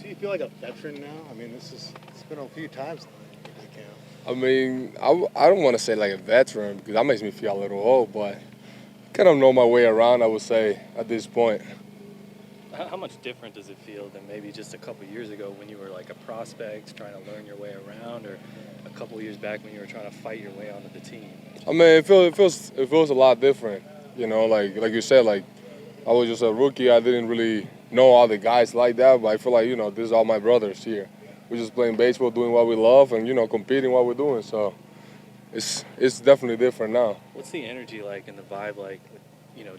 Do you feel like a veteran now? I mean, it's been a few times now in the camp. I mean, I don't want to say like a veteran because that makes me feel a little old, but kind of know my way around, I would say, at this point. How much different does it feel than maybe just a couple years ago when you were like a prospect trying to learn your way around, or a couple years back when you were trying to fight your way onto the team? I mean, it feels a lot different. Like you said, like I was just a rookie. I didn't really know all the guys like that, but I feel like this is all my brothers here. We're just playing baseball, doing what we love, and competing what we're doing. So it's definitely different now. What's the energy like and the vibe like?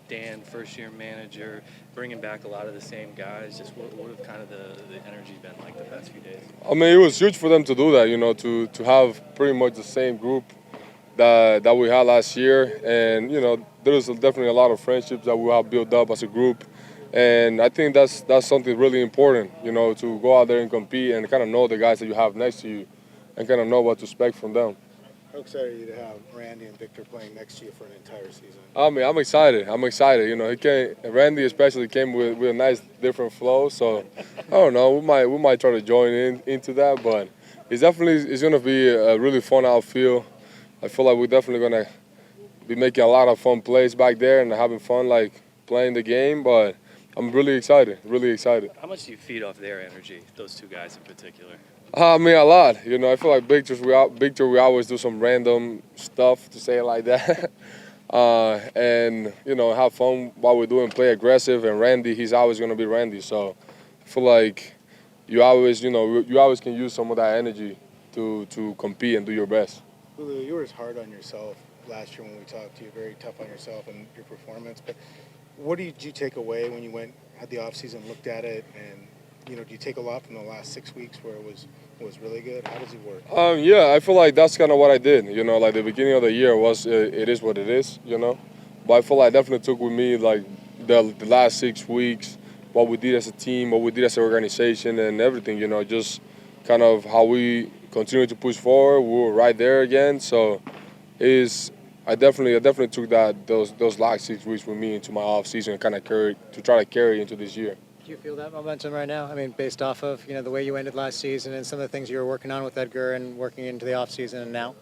Dan, first-year manager, bringing back a lot of the same guys. Just what have kind of the energy been like the past few days? I mean, it was huge for them to do that. To have pretty much the same group that we had last year, and there's definitely a lot of friendships that we have built up as a group, and I think that's something really important. To go out there and compete and kind of know the guys that you have next to you, and kind of know what to expect from them. How excited are you to have Randy and Victor playing next to you for an entire season? I mean, I'm excited. Randy especially came with a nice different flow. So I don't know. We might try to join into that, but it's going to be a really fun outfield. I feel like we're definitely going to be making a lot of fun plays back there and having fun like playing the game. But I'm really excited. Really excited. How much do you feed off their energy, those two guys in particular? I mean, a lot. I feel like Victor, we always do some random stuff, to say it like that. And have fun while we're doing, play aggressive. And Randy, he's always going to be Randy. So I feel like you always can use some of that energy to compete and do your best. Julio, you were hard on yourself last year when we talked to you, very tough on yourself and your performance. But what did you take away when you had the offseason, looked at it, and do you take a lot from the last 6 weeks where it was really good? How does it work? Yeah, I feel like that's kind of what I did. Like the beginning of the year it is what it is. But I feel like I definitely took with me like the last 6 weeks, what we did as a team, what we did as an organization, and everything. Just kind of how we continue to push forward. We were right there again. So I definitely took those last 6 weeks with me into my off season and kind of try to carry into this year. Do you feel that momentum right now? I mean, based off of the way you ended last season and some of the things you were working on with Edgar and working into the off season and now.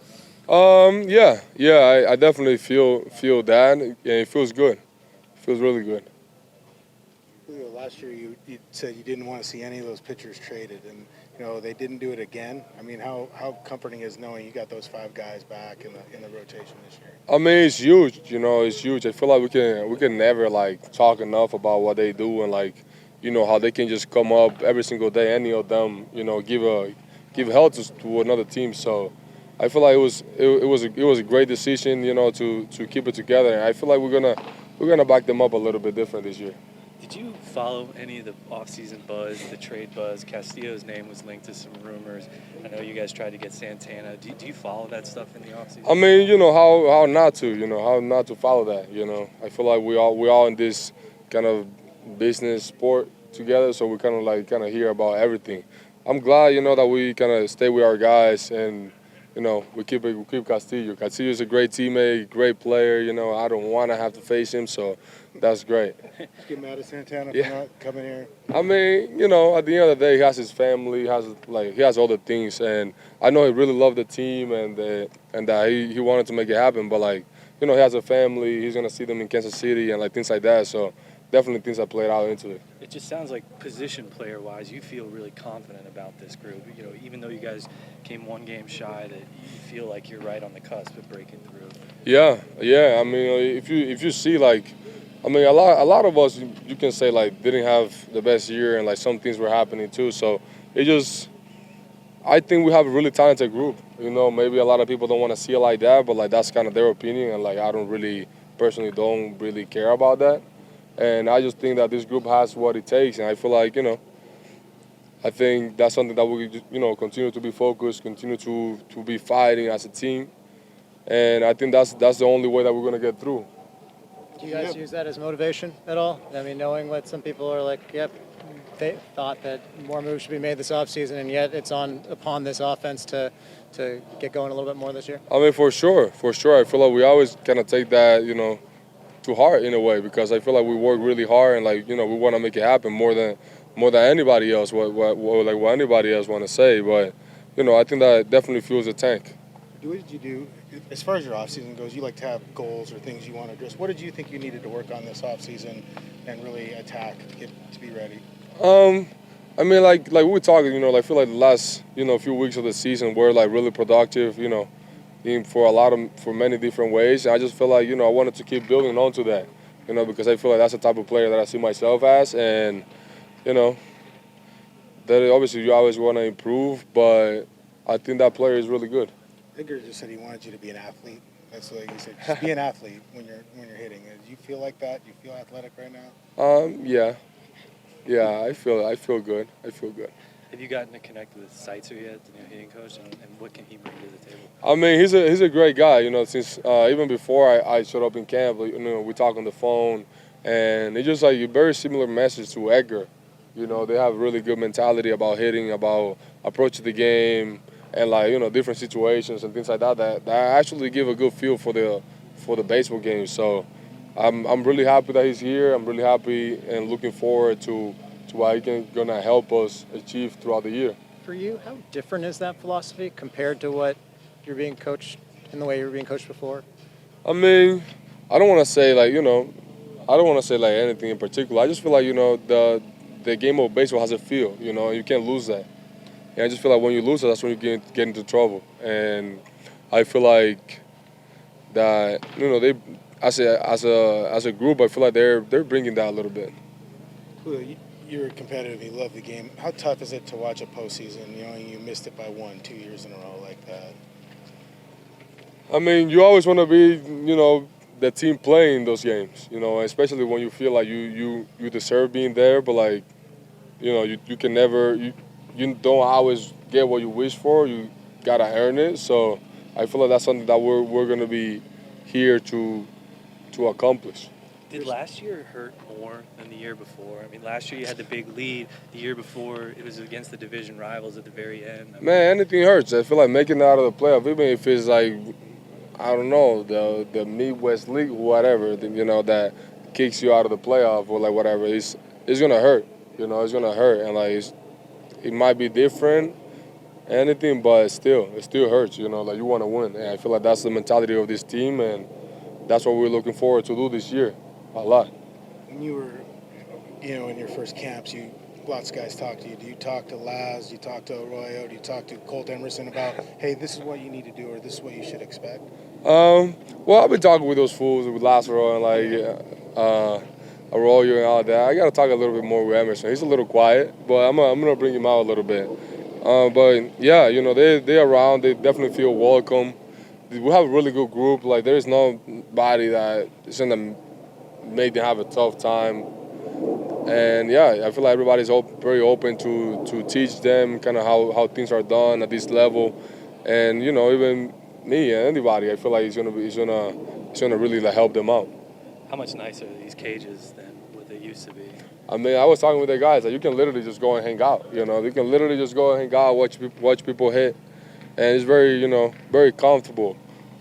Yeah, I definitely feel that, and it feels good. It feels really good. Last year you said you didn't want to see any of those pitchers traded, and they didn't do it again. I mean, how comforting is knowing you got those 5 guys back in the rotation this year? I mean, it's huge. It's huge. I feel like we can never like talk enough about what they do and like. How they can just come up every single day, any of them, give help to another team. So I feel like it was a great decision, to keep it together. And I feel like we're gonna back them up a little bit different this year. Did you follow any of the offseason buzz, the trade buzz? Castillo's name was linked to some rumors. I know you guys tried to get Santana. Do you follow that stuff in the offseason? I mean, how not to, how not to follow that. I feel like we all in this kind of business sport together, so we kind of hear about everything. I'm glad that we kind of stay with our guys and we keep Castillo. Castillo is a great teammate, great player. I don't want to have to face him, so that's great. Just get mad at Santana for not coming here. I mean, at the end of the day, he has his family, he has all the things, and I know he really loved the team and that he wanted to make it happen. But he has a family. He's gonna see them in Kansas City and things like that. So definitely things that played out into it. It just sounds like position player-wise, you feel really confident about this group. Even though you guys came 1 game shy, that you feel like you're right on the cusp of breaking through. Yeah. I mean, if you see a lot of us, you can say didn't have the best year and some things were happening too. So I think we have a really talented group. Maybe a lot of people don't want to see it like that, but that's kind of their opinion, and I don't really care about that. And I just think that this group has what it takes, and I feel like I think that's something that we continue to be focused, continue to be fighting as a team, and I think that's the only way that we're gonna get through. Do you guys use that as motivation at all? I mean, knowing what some people are like, yep, they thought that more moves should be made this offseason, and yet it's upon this offense to get going a little bit more this year? I mean, for sure. I feel like we always kind of take that, to heart in a way, because I feel like we work really hard and we want to make it happen more than more than anybody else. What anybody else want to say, but I think that definitely fuels the tank. What did you do as far as your offseason goes? You like to have goals or things you want to address. What did you think you needed to work on this offseason and really attack to be ready? I mean, like we were talking, I feel like the last, few weeks of the season were like really productive, for many different ways. And I just feel like, I wanted to keep building on to that, because I feel like that's the type of player that I see myself as. And, that obviously you always want to improve, but I think that player is really good. Edgar just said he wanted you to be an athlete. That's what he said. Just be an athlete when you're hitting. Do you feel like that? Do you feel athletic right now? Yeah. Yeah, I feel good. I feel good. Have you gotten to connect with Seitzer yet, the new hitting coach, and what can he bring to the table? I mean, he's a great guy. Since even before I showed up in camp, we talk on the phone, and it's just like a very similar message to Edgar. They have really good mentality about hitting, about approaching the game, and different situations and things like that. That actually give a good feel for the baseball game. So I'm really happy that he's here. I'm really happy and looking forward to how he's gonna help us achieve throughout the year. For you, how different is that philosophy compared to what you're being coached in the way you were being coached before? I mean, I don't want to say I don't want to say anything in particular. I just feel like the game of baseball has a feel. You can't lose that. And I just feel like when you lose it, that's when you get into trouble. And I feel like that they as a group, I feel like they're bringing that a little bit. Julio, you're competitive. You love the game. How tough is it to watch a postseason? You missed it by 2 years in a row like that. I mean, you always want to be the team playing those games. Especially when you feel like you deserve being there, but you can never you don't always get what you wish for. You gotta earn it. So I feel like that's something that we're gonna be here to accomplish. Did last year hurt more than the year before? I mean, last year you had the big lead. The year before it was against the division rivals at the very end. Man, anything hurts. I feel like making it out of the playoff, even if it's I don't know, the Midwest League, whatever, that kicks you out of the playoff or whatever, it's gonna hurt. It's gonna hurt, and it might be different, anything, but it still hurts. You want to win, and I feel like that's the mentality of this team, and that's what we're looking forward to do this year, a lot. When you were, in your first camps, lots of guys talk to you. Do you talk to Laz? Do you talk to Arroyo? Do you talk to Colt Emerson about, hey, this is what you need to do, or this is what you should expect? Well, I've been talking with those fools, with Laz Arroyo and Arroyo and all that. I got to talk a little bit more with Emerson. He's a little quiet, but I'm gonna bring him out a little bit. But yeah, they're around. They definitely feel welcome. We have a really good group. There's nobody that is gonna make them have a tough time. And yeah, I feel like everybody's very open to teach them kind of how things are done at this level. And even me and anybody, I feel like he's gonna really help them out. How much nicer are these cages than what they used to be? I mean, I was talking with the guys you can literally just go and hang out. You can literally just go and hang out, watch people hit, and it's very very comfortable.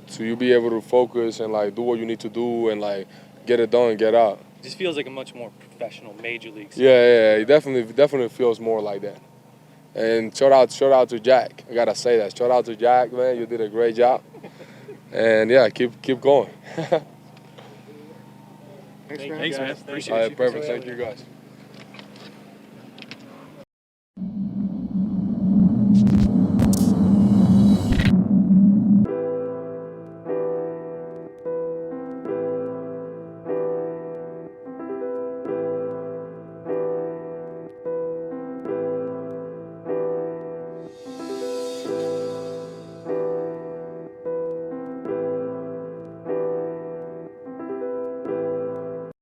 So you be able to focus and do what you need to do and get it done and get out. It just feels like a much more professional major league. Yeah, it definitely feels more like that. And shout out to Jack. I gotta say that. Shout out to Jack, man. You did a great job. And yeah, keep going. Thanks, man. Thanks, man. Appreciate All right, you. perfect. Thank you, guys.